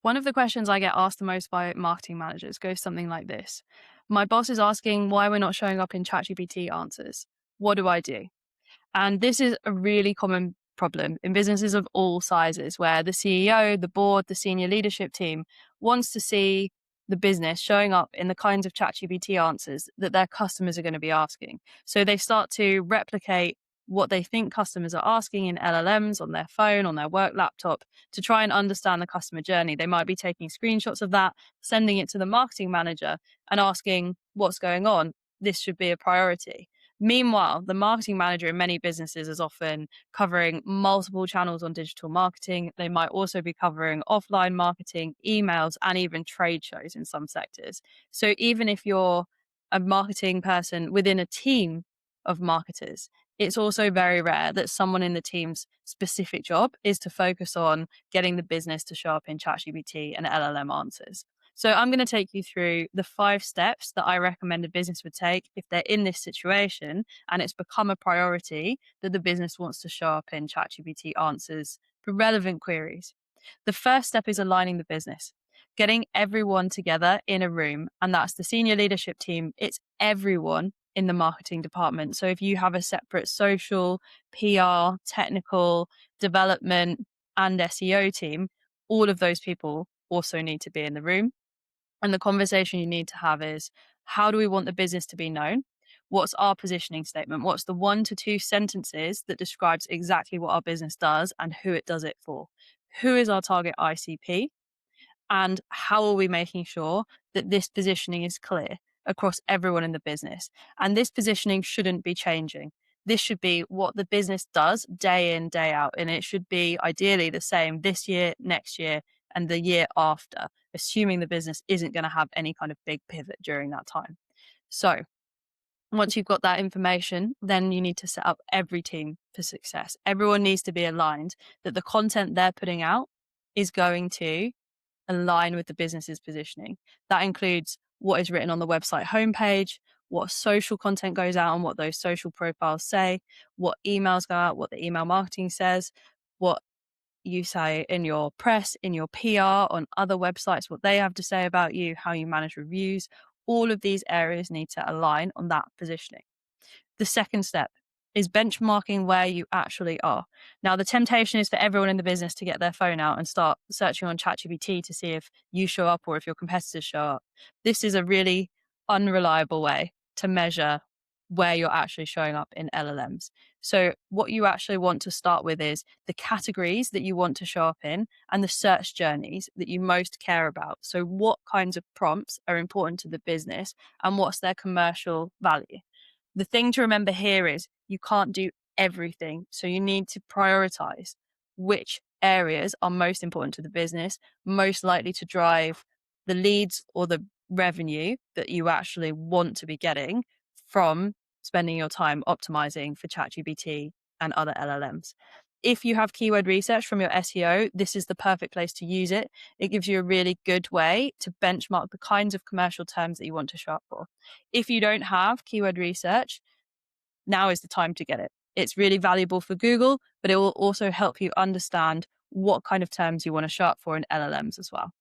One of the questions I get asked the most by marketing managers goes something like this. My boss is asking why we're not showing up in ChatGPT answers. What do I do? And this is a really common problem in businesses of all sizes where the CEO, the board, the senior leadership team wants to see the business showing up in the kinds of ChatGPT answers that their customers are going to be asking. So they start to replicate what they think customers are asking in LLMs on their phone, on their work laptop to try and understand the customer journey. They might be taking screenshots of that, sending it to the marketing manager and asking what's going on. This should be a priority. Meanwhile, the marketing manager in many businesses is often covering multiple channels on digital marketing. They might also be covering offline marketing, emails, and even trade shows in some sectors. So even if you're a marketing person within a team of marketers, it's also very rare that someone in the team's specific job is to focus on getting the business to show up in ChatGPT and LLM answers. So I'm going to take you through the 5 steps that I recommend a business would take if they're in this situation and it's become a priority that the business wants to show up in ChatGPT answers for relevant queries. The first step is aligning the business, getting everyone together in a room, and that's the senior leadership team. It's everyone in the marketing department. So if you have a separate social, PR, technical, development, and SEO team, all of those people also need to be in the room. And the conversation you need to have is, how do we want the business to be known? What's our positioning statement? What's the 1 to 2 sentences that describes exactly what our business does and who it does it for? Who is our target ICP? And how are we making sure that this positioning is clear across everyone in the business? And this positioning shouldn't be changing. This should be what the business does day in, day out. And it should be ideally the same this year, next year, and the year after, assuming the business isn't going to have any kind of big pivot during that time. So once you've got that information, then you need to set up every team for success. Everyone needs to be aligned that the content they're putting out is going to align with the business's positioning. That includes what is written on the website homepage, what social content goes out and what those social profiles say, what emails go out, what the email marketing says, what you say in your press, in your PR, on other websites, what they have to say about you, how you manage reviews. All of these areas need to align on that positioning. The second step is benchmarking where you actually are. Now, the temptation is for everyone in the business to get their phone out and start searching on ChatGPT to see if you show up or if your competitors show up. This is a really unreliable way to measure where you're actually showing up in LLMs. So what you actually want to start with is the categories that you want to show up in and the search journeys that you most care about. So what kinds of prompts are important to the business and what's their commercial value? The thing to remember here is you can't do everything. So you need to prioritize which areas are most important to the business, most likely to drive the leads or the revenue that you actually want to be getting from spending your time optimizing for ChatGPT and other LLMs. If you have keyword research from your SEO, this is the perfect place to use it. It gives you a really good way to benchmark the kinds of commercial terms that you want to show up for. If you don't have keyword research, now is the time to get it. It's really valuable for Google, but it will also help you understand what kind of terms you want to show up for in LLMs as well.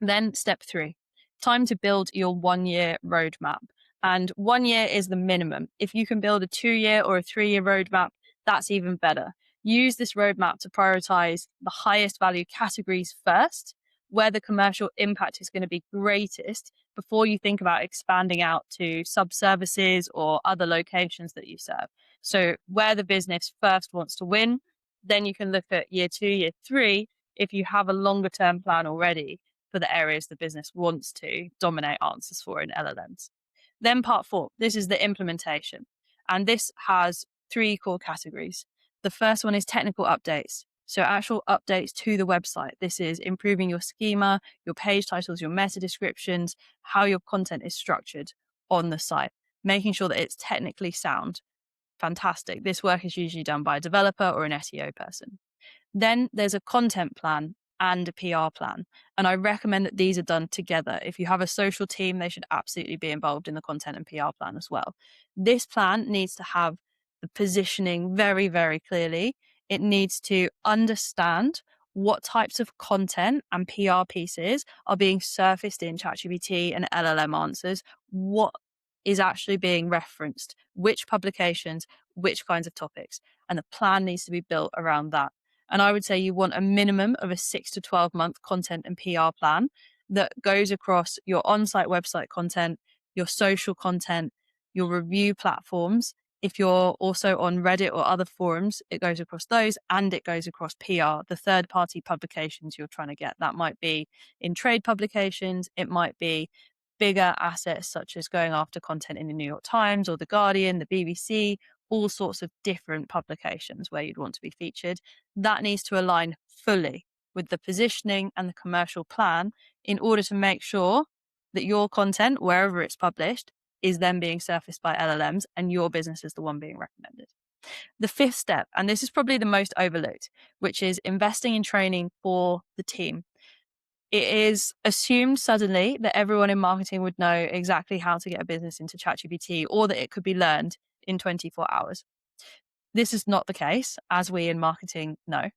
Then step 3, time to build your 1-year roadmap. And 1 year is the minimum. If you can build a 2-year or a 3-year roadmap, that's even better. Use this roadmap to prioritize the highest value categories first, where the commercial impact is going to be greatest before you think about expanding out to sub-services or other locations that you serve. So where the business first wants to win, then you can look at year 2, year 3, if you have a longer term plan already for the areas the business wants to dominate answers for in LLMs. Then part 4, this is the implementation. And this has 3 core categories. The first one is technical updates. So actual updates to the website. This is improving your schema, your page titles, your meta descriptions, how your content is structured on the site, making sure that it's technically sound. Fantastic. This work is usually done by a developer or an SEO person. Then there's a content plan and a PR plan. And I recommend that these are done together. If you have a social team, they should absolutely be involved in the content and PR plan as well. This plan needs to have the positioning very, very clearly. It needs to understand what types of content and PR pieces are being surfaced in ChatGPT and LLM answers, what is actually being referenced, which publications, which kinds of topics, and the plan needs to be built around that. And I would say you want a minimum of a 6 to 12 month content and PR plan that goes across your on-site website content, your social content, your review platforms. If you're also on Reddit or other forums, it goes across those, and it goes across PR, the third party publications you're trying to get. That might be in trade publications, it might be bigger assets such as going after content in the New York Times or the Guardian, the BBC, all sorts of different publications where you'd want to be featured. That needs to align fully with the positioning and the commercial plan in order to make sure that your content, wherever it's published, is then being surfaced by LLMs and your business is the one being recommended. The fifth step, and this is probably the most overlooked, which is investing in training for the team. It is assumed suddenly that everyone in marketing would know exactly how to get a business into ChatGPT or that it could be learned in 24 hours. This is not the case, as we in marketing know.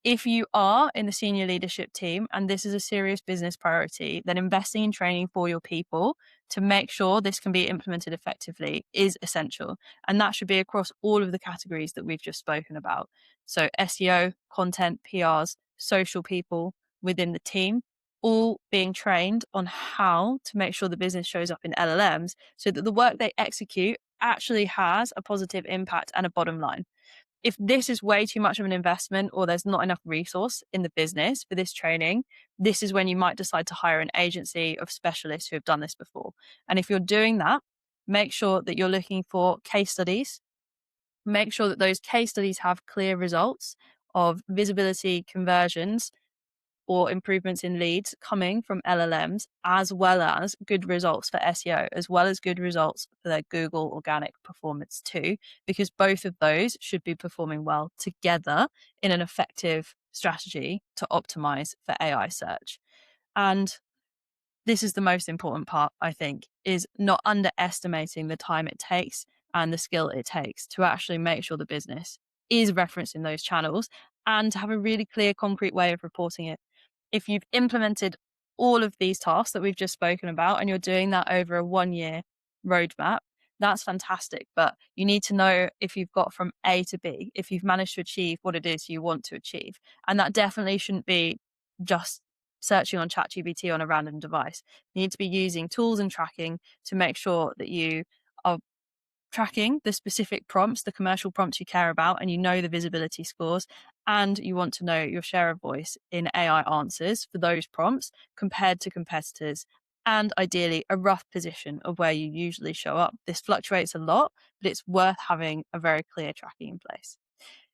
If you are in the senior leadership team and this is a serious business priority, then investing in training for your people to make sure this can be implemented effectively is essential. And that should be across all of the categories that we've just spoken about. So SEO, content, PRs, social people within the team, all being trained on how to make sure the business shows up in LLMs so that the work they execute actually has a positive impact and a bottom line. If this is way too much of an investment or there's not enough resource in the business for this training, this is when you might decide to hire an agency of specialists who have done this before. And if you're doing that, make sure that you're looking for case studies. Make sure that those case studies have clear results of visibility, conversions, or improvements in leads coming from LLMs, as well as good results for SEO, as well as good results for their Google organic performance too, because both of those should be performing well together in an effective strategy to optimize for AI search. And this is the most important part, I think, is not underestimating the time it takes and the skill it takes to actually make sure the business is referenced in those channels and to have a really clear, concrete way of reporting it. If you've implemented all of these tasks that we've just spoken about and you're doing that over a 1 year roadmap, that's fantastic. But you need to know if you've got from A to B, if you've managed to achieve what it is you want to achieve. And that definitely shouldn't be just searching on ChatGPT on a random device. You need to be using tools and tracking to make sure that you are tracking the specific prompts, the commercial prompts you care about, and you know the visibility scores, and you want to know your share of voice in AI answers for those prompts compared to competitors, and ideally a rough position of where you usually show up. This fluctuates a lot, but it's worth having a very clear tracking in place.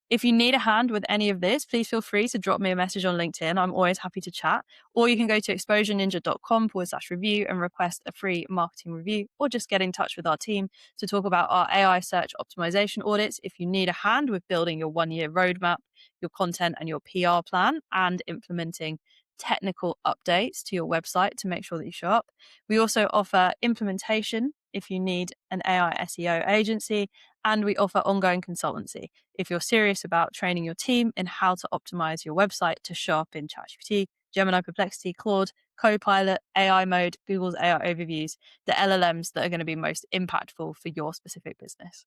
If you need a hand with any of this, please feel free to drop me a message on LinkedIn. I'm always happy to chat. Or you can go to exposureninja.com/review and request a free marketing review, or just get in touch with our team to talk about our AI search optimization audits if you need a hand with building your 1 year roadmap, your content and your PR plan, and implementing technical updates to your website to make sure that you show up. We also offer implementation if you need an AI SEO agency, and we offer ongoing consultancy if you're serious about training your team in how to optimize your website to show up in ChatGPT, Gemini, Perplexity, Claude, Copilot, AI mode, Google's AI overviews, the LLMs that are going to be most impactful for your specific business.